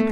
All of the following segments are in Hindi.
हेलो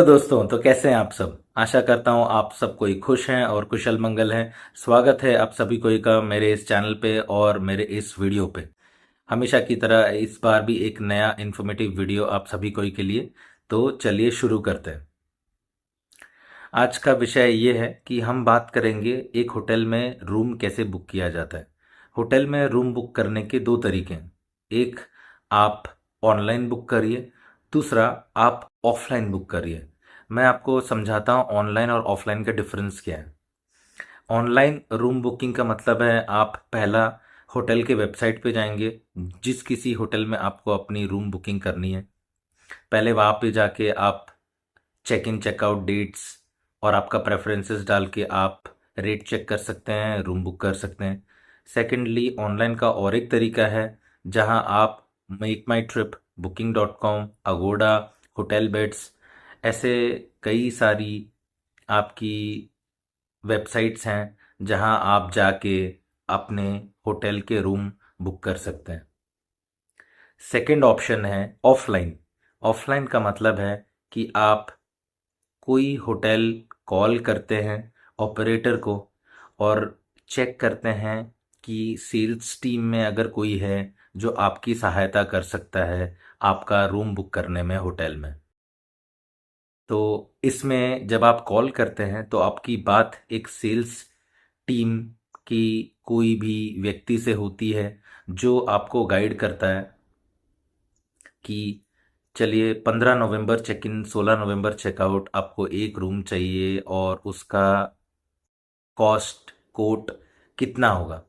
दोस्तों, तो कैसे हैं आप सब। आशा करता हूं आप सब कोई खुश हैं और कुशल मंगल हैं। स्वागत है आप सभी कोई का मेरे इस चैनल पे और मेरे इस वीडियो पे। हमेशा की तरह इस बार भी एक नया इन्फॉर्मेटिव वीडियो आप सभी कोई के लिए। तो चलिए शुरू करते हैं। आज का विषय ये है कि हम बात करेंगे एक होटल में रूम कैसे बुक किया जाता है। होटल में रूम बुक करने के दो तरीके हैं। एक, आप ऑनलाइन बुक करिए। दूसरा, आप ऑफलाइन बुक करिए। मैं आपको समझाता हूँ ऑनलाइन और ऑफलाइन का डिफरेंस क्या है। ऑनलाइन रूम बुकिंग का मतलब है आप पहला होटल के वेबसाइट पे जाएंगे। जिस किसी होटल में आपको अपनी रूम बुकिंग करनी है, पहले वहाँ पे जाके आप चेक इन चेकआउट डेट्स और आपका प्रेफरेंसेस डाल के आप रेट चेक कर सकते हैं, रूम बुक कर सकते हैं। सेकेंडली, ऑनलाइन का और एक तरीका है जहां आप make my trip, booking.com, Agoda, hotel beds, ऐसे कई सारी आपकी वेबसाइट्स हैं जहां आप जाके अपने होटल के रूम बुक कर सकते हैं। सेकेंड ऑप्शन है ऑफलाइन। ऑफलाइन का मतलब है कि आप कोई होटल कॉल करते हैं ऑपरेटर को और चेक करते हैं कि सेल्स टीम में अगर कोई है जो आपकी सहायता कर सकता है आपका रूम बुक करने में होटल में। तो इसमें जब आप कॉल करते हैं तो आपकी बात एक सेल्स टीम की कोई भी व्यक्ति से होती है जो आपको गाइड करता है कि चलिए 15 नवंबर चेक इन, 16 नवंबर चेकआउट, आपको एक रूम चाहिए और उसका कॉस्ट कोट कितना होगा।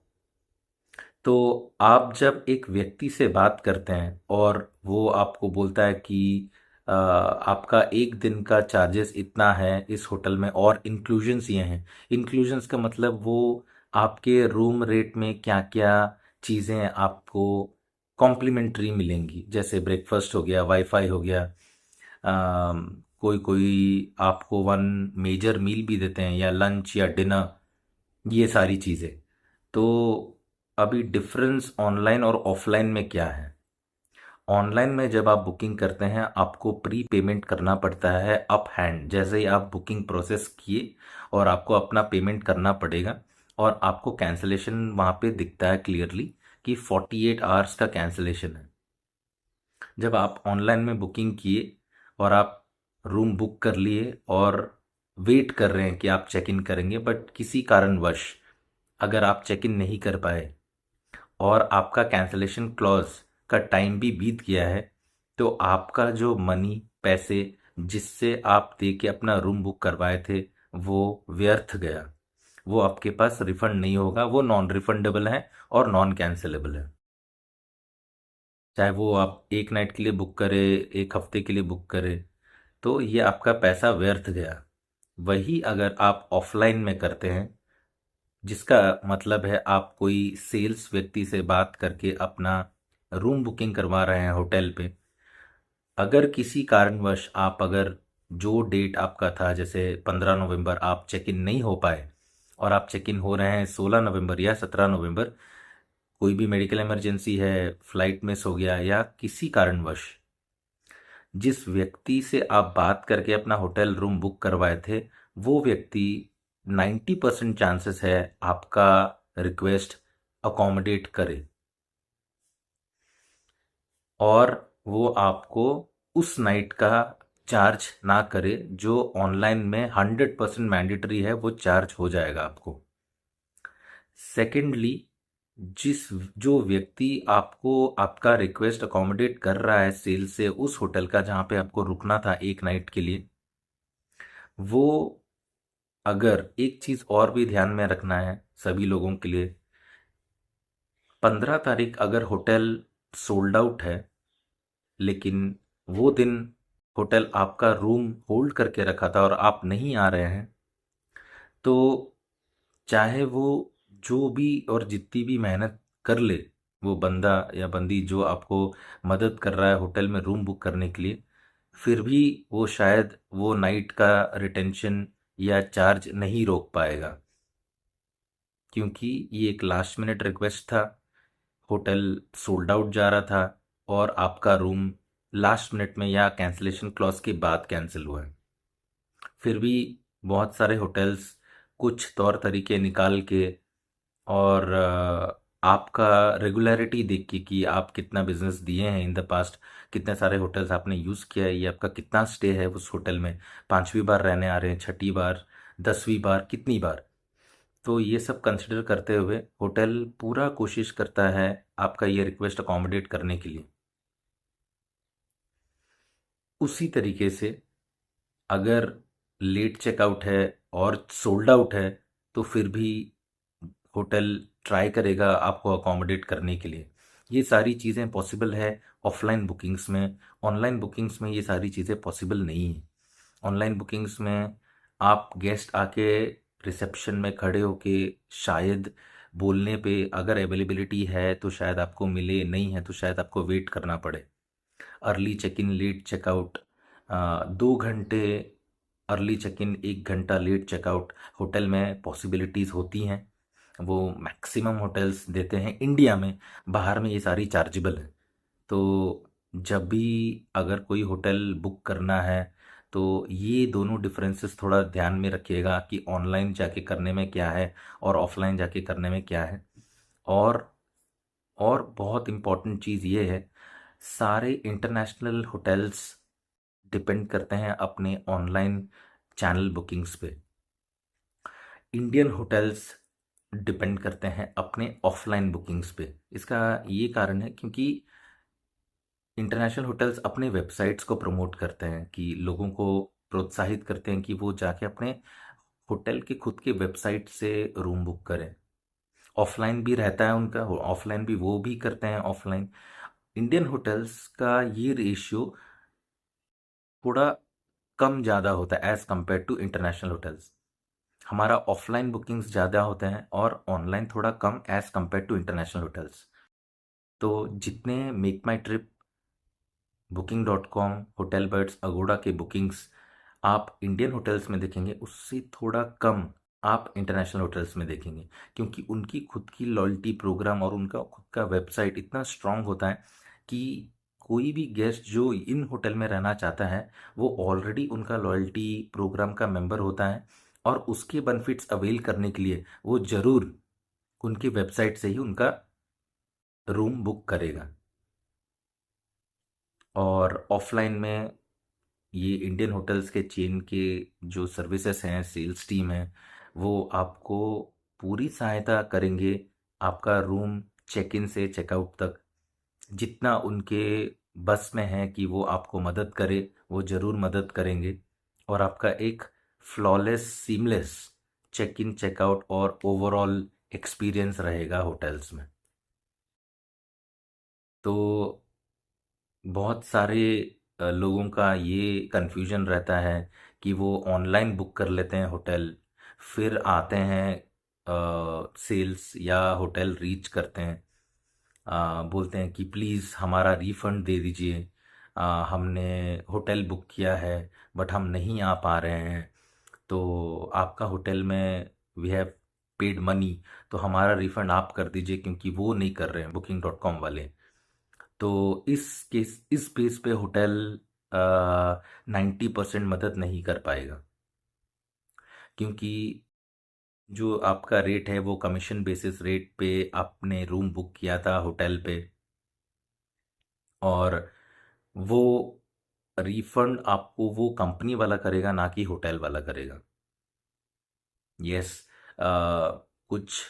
तो आप जब एक व्यक्ति से बात करते हैं और वो आपको बोलता है कि आपका एक दिन का चार्जेस इतना है इस होटल में और इंक्लूजन्स ये हैं। इंक्लूजन्स का मतलब वो आपके रूम रेट में क्या क्या चीज़ें आपको कॉम्प्लीमेंट्री मिलेंगी, जैसे ब्रेकफास्ट हो गया, वाईफाई हो गया, कोई कोई आपको वन मेजर मील भी देते हैं या लंच या डिनर, ये सारी चीज़ें। तो अभी डिफरेंस ऑनलाइन और ऑफलाइन में क्या है। ऑनलाइन में जब आप बुकिंग करते हैं आपको प्री पेमेंट करना पड़ता है अप हैंड। जैसे ही आप बुकिंग प्रोसेस किए और आपको अपना पेमेंट करना पड़ेगा और आपको कैंसिलेशन वहाँ पे दिखता है क्लियरली कि 48 आवर्स का कैंसिलेशन है। जब आप ऑनलाइन में बुकिंग किए और आप रूम बुक कर लिए और वेट कर रहे हैं कि आप चेक इन करेंगे, बट किसी कारणवश अगर आप चेक इन नहीं कर पाए और आपका कैंसलेशन क्लॉज का टाइम भी बीत गया है, तो आपका जो मनी, पैसे जिससे आप दे के अपना रूम बुक करवाए थे वो व्यर्थ गया। वो आपके पास रिफंड नहीं होगा, वो नॉन रिफंडेबल है और नॉन कैंसिलेबल है। चाहे वो आप एक नाइट के लिए बुक करें, एक हफ्ते के लिए बुक करें, तो ये आपका पैसा व्यर्थ गया। वही अगर आप ऑफलाइन में करते हैं, जिसका मतलब है आप कोई सेल्स व्यक्ति से बात करके अपना रूम बुकिंग करवा रहे हैं होटल पे। अगर किसी कारणवश आप, अगर जो डेट आपका था जैसे 15 नवंबर, आप चेक इन नहीं हो पाए और आप चेक इन हो रहे हैं 16 नवंबर या 17 नवंबर, कोई भी मेडिकल इमरजेंसी है, फ्लाइट मिस हो गया या किसी कारणवश जिस व्यक्ति से आप बात करके अपना होटल रूम बुक करवाए थे वो व्यक्ति 90% चांसेस है आपका रिक्वेस्ट अकोमोडेट करे और वो आपको उस नाइट का चार्ज ना करे। जो ऑनलाइन में 100% मैंडेटरी है वो चार्ज हो जाएगा आपको। सेकेंडली, जिस जो व्यक्ति आपको आपका रिक्वेस्ट अकोमोडेट कर रहा है सेल से उस होटल का जहाँ पे आपको रुकना था एक नाइट के लिए, वो, अगर एक चीज़ और भी ध्यान में रखना है सभी लोगों के लिए, 15 तारीख अगर होटल सोल्ड आउट है लेकिन वो दिन होटल आपका रूम होल्ड करके रखा था और आप नहीं आ रहे हैं, तो चाहे वो जो भी और जितनी भी मेहनत कर ले वो बंदा या बंदी जो आपको मदद कर रहा है होटल में रूम बुक करने के लिए, फिर भी वो शायद वो नाइट का रिटेंशन या चार्ज नहीं रोक पाएगा, क्योंकि ये एक लास्ट मिनट रिक्वेस्ट था, होटल सोल्ड आउट जा रहा था। और आपका रूम लास्ट मिनट में या कैंसिलेशन क्लॉज के बाद कैंसिल हुआ है, फिर भी बहुत सारे होटल्स कुछ तौर तरीके निकाल के और आपका रेगुलरिटी देख के कि आप कितना बिजनेस दिए हैं इन द पास्ट, कितने सारे होटल्स आपने यूज़ किया है, ये आपका कितना स्टे है उस होटल में, 5वीं बार रहने आ रहे हैं, 6ठी बार, 10वीं बार, कितनी बार। तो ये सब कंसिडर करते हुए होटल पूरा कोशिश करता है आपका ये रिक्वेस्ट अकोमोडेट करने के लिए। उसी तरीके से अगर लेट चेकआउट है और सोल्ड आउट है तो फिर भी होटल ट्राई करेगा आपको अकोमोडेट करने के लिए। ये सारी चीज़ें पॉसिबल है ऑफलाइन बुकिंग्स में। ऑनलाइन बुकिंग्स में ये सारी चीज़ें पॉसिबल नहीं हैं। ऑनलाइन बुकिंग्स में आप गेस्ट आके रिसेप्शन में खड़े होके शायद बोलने पे अगर अवेलेबिलिटी है तो शायद आपको मिले, नहीं है तो शायद आपको वेट करना पड़े। Early check in late checkout, 2 घंटे अर्ली चेक इन, 1 घंटा लेट चेकआउट होटल में पॉसिबिलिटीज़ होती हैं। वो मैक्सिमम होटल्स देते हैं इंडिया में। बाहर में ये सारी चार्जेबल है। तो जब भी अगर कोई होटल बुक करना है तो ये दोनों डिफरेंसेस थोड़ा ध्यान में रखिएगा कि ऑनलाइन जाके करने में क्या है और ऑफलाइन जाके करने में क्या है। और और बहुत इम्पॉर्टेंट चीज़ ये है, सारे इंटरनेशनल होटल्स डिपेंड करते हैं अपने ऑनलाइन चैनल बुकिंग्स पे। इंडियन होटल्स डिपेंड करते हैं अपने ऑफलाइन बुकिंग्स पे। इसका ये कारण है क्योंकि इंटरनेशनल होटल्स अपने वेबसाइट्स को प्रमोट करते हैं, कि लोगों को प्रोत्साहित करते हैं कि वो जाके अपने होटल के खुद के वेबसाइट से रूम बुक करें। ऑफलाइन भी रहता है उनका, ऑफलाइन भी वो भी करते हैं ऑफलाइन। इंडियन होटल्स का ये रेशियो थोड़ा कम ज़्यादा होता है as compare to international hotels. हमारा ऑफलाइन बुकिंग्स ज़्यादा होते हैं और ऑनलाइन थोड़ा कम as compare to international hotels. तो जितने make my trip, Booking.com, hotel beds, Agoda के बुकिंग्स आप इंडियन होटल्स में देखेंगे उससे थोड़ा कम आप इंटरनेशनल होटल्स में देखेंगे, क्योंकि उनकी खुद की लॉयल्टी प्रोग्राम और उनका खुद का वेबसाइट इतना स्ट्रांग होता है कि कोई भी गेस्ट जो इन होटल में रहना चाहता है वो ऑलरेडी उनका लॉयल्टी प्रोग्राम का मेंबर होता है और उसके बेनिफिट्स अवेल करने के लिए वो ज़रूर उनकी वेबसाइट से ही उनका रूम बुक करेगा। और ऑफलाइन में ये इंडियन होटल्स के चेन के जो सर्विसेज हैं, सेल्स टीम है, वो आपको पूरी सहायता करेंगे आपका रूम चेक इन से चेकआउट तक। जितना उनके बस में है कि वो आपको मदद करे वो ज़रूर मदद करेंगे और आपका एक flawless seamless check in checkout और ओवरऑल एक्सपीरियंस रहेगा होटल्स में। तो बहुत सारे लोगों का ये कन्फ्यूजन रहता है कि वो ऑनलाइन बुक कर लेते हैं होटल, फिर आते हैं सेल्स या होटल रीच करते हैं, बोलते हैं कि प्लीज़ हमारा रिफ़ंड दे दीजिए, हमने होटल बुक किया है बट हम नहीं आ पा रहे हैं, तो आपका होटल में वी हैव पेड मनी, तो हमारा रिफ़ंड आप कर दीजिए, क्योंकि वो नहीं कर रहे हैं Booking.com वाले। तो इस बेस पे होटल 90% मदद नहीं कर पाएगा, क्योंकि जो आपका रेट है वो कमीशन बेसिस रेट पे आपने रूम बुक किया था होटल पे, और वो रिफंड आपको वो कंपनी वाला करेगा ना कि होटल वाला करेगा। यस, कुछ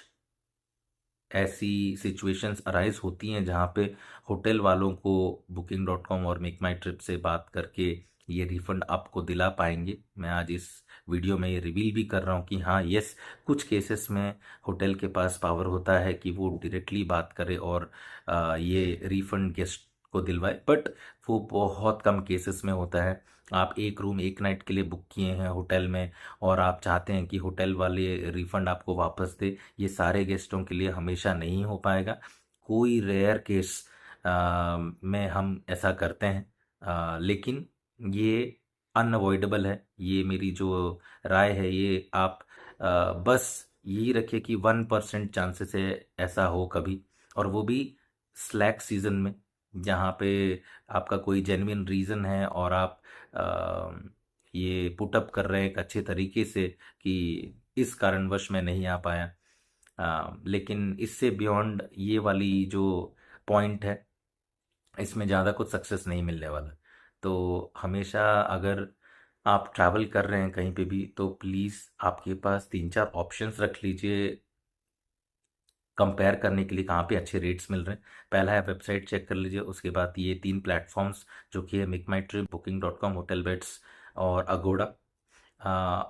ऐसी सिचुएशंस अराइज होती हैं जहाँ पे होटल वालों को Booking.com और मेक माई ट्रिप से बात करके ये रिफ़ंड आपको दिला पाएंगे। मैं आज इस वीडियो में ये रिवील भी कर रहा हूँ कि हाँ, यस, कुछ केसेस में होटल के पास पावर होता है कि वो डायरेक्टली बात करे और ये रिफ़ंड गेस्ट को दिलवाए, बट वो बहुत कम केसेस में होता है। आप एक रूम एक नाइट के लिए बुक किए हैं होटल में और आप चाहते हैं कि होटल वाले रिफ़ंड आपको वापस दे, ये सारे गेस्टों के लिए हमेशा नहीं हो पाएगा। कोई रेयर केस में हम ऐसा करते हैं, लेकिन ये अनअवॉइडेबल है। ये मेरी जो राय है, ये आप बस यही रखिए कि 1% चांसेस है ऐसा हो कभी, और वो भी स्लैक सीज़न में। जहाँ पे आपका कोई जेन्युइन रीज़न है और आप ये पुट अप कर रहे हैं एक अच्छे तरीके से कि इस कारणवश मैं नहीं आ पाया। लेकिन इससे बियॉन्ड ये वाली जो पॉइंट है, इसमें ज़्यादा कुछ सक्सेस नहीं मिलने वाला। तो हमेशा अगर आप ट्रैवल कर रहे हैं कहीं पे भी, तो प्लीज़ आपके पास 3-4 ऑप्शंस रख लीजिए कंपेयर करने के लिए कहाँ पे अच्छे रेट्स मिल रहे हैं। पहला है वेबसाइट चेक कर लीजिए, उसके बाद ये 3 प्लेटफ़ॉर्म्स जो कि है make my trip, बुकिंग.com, hotel beds और अगोड़ा।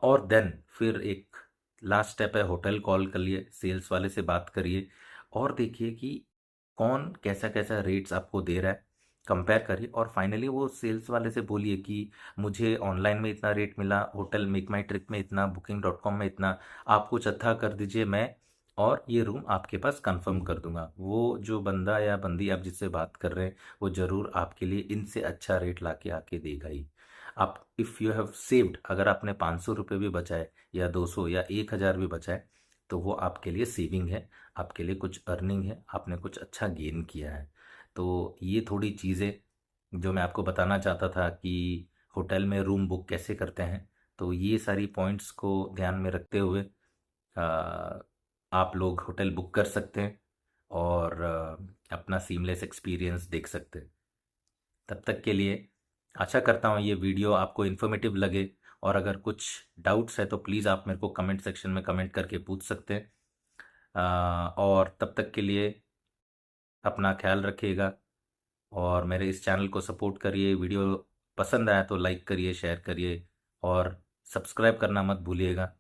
और देन फिर एक लास्ट स्टेप है, होटल कॉल कर लिए, सेल्स वाले से बात करिए और देखिए कि कौन कैसा कैसा रेट्स आपको दे रहा है, कंपेयर करिए और फाइनली वो सेल्स वाले से बोलिए कि मुझे ऑनलाइन में इतना रेट मिला, होटल मेक माई ट्रिप में इतना, बुकिंग.com में इतना, आप कुछ अच्छा कर दीजिए मैं और ये रूम आपके पास कंफर्म कर दूंगा। वो जो बंदा या बंदी आप जिससे बात कर रहे हैं, वो ज़रूर आपके लिए इनसे अच्छा रेट ला के आके देगा ही। आप इफ़ यू हैव सेव्ड, अगर आपने 500 रुपये भी बचाए या 200 या 1000 भी बचाए, तो वो आपके लिए सेविंग है, आपके लिए कुछ अर्निंग है, आपने कुछ अच्छा गेन किया है। तो ये थोड़ी चीज़ें जो मैं आपको बताना चाहता था कि होटल में रूम बुक कैसे करते हैं। तो ये सारी पॉइंट्स को ध्यान में रखते हुए आ, आप लोग होटल बुक कर सकते हैं और अपना सीमलेस एक्सपीरियंस देख सकते हैं। तब तक के लिए आशा करता हूँ ये वीडियो आपको इन्फॉर्मेटिव लगे और अगर कुछ डाउट्स है तो प्लीज़ आप मेरे को कमेंट सेक्शन में कमेंट करके पूछ सकते हैं। और तब तक के लिए अपना ख्याल रखिएगा और मेरे इस चैनल को सपोर्ट करिए। वीडियो पसंद आया तो लाइक करिए, शेयर करिए और सब्सक्राइब करना मत भूलिएगा।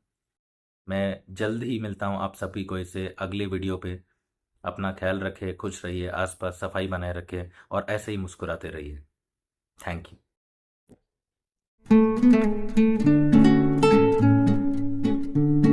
मैं जल्द ही मिलता हूँ आप सभी को इसे अगले वीडियो पे। अपना ख्याल रखें, खुश रहिए, आसपास सफाई बनाए रखें और ऐसे ही मुस्कुराते रहिए। Thank you.